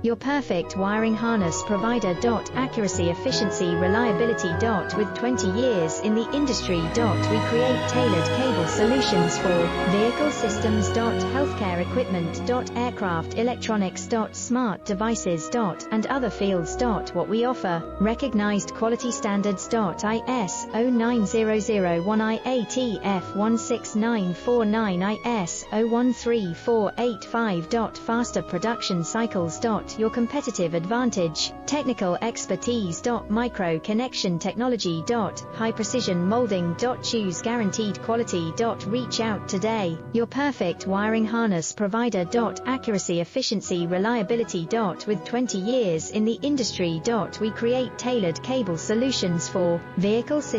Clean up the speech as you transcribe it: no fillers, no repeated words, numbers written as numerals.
Your perfect wiring harness provider. Accuracy, efficiency, reliability. With 20 years in the industry. We create tailored cable solutions for vehicle systems. Healthcare equipment. Aircraft electronics. Smart devices. And other fields. What we offer: recognized quality standards. ISO 9001, IATF 16949, ISO 13485. Faster production cycles. Your competitive advantage: technical expertise. Micro connection technology. High precision molding. Choose guaranteed quality. Reach out today. Your perfect wiring harness provider. Accuracy, efficiency, reliability. With 20 years in the industry. We create tailored cable solutions for vehicle systems.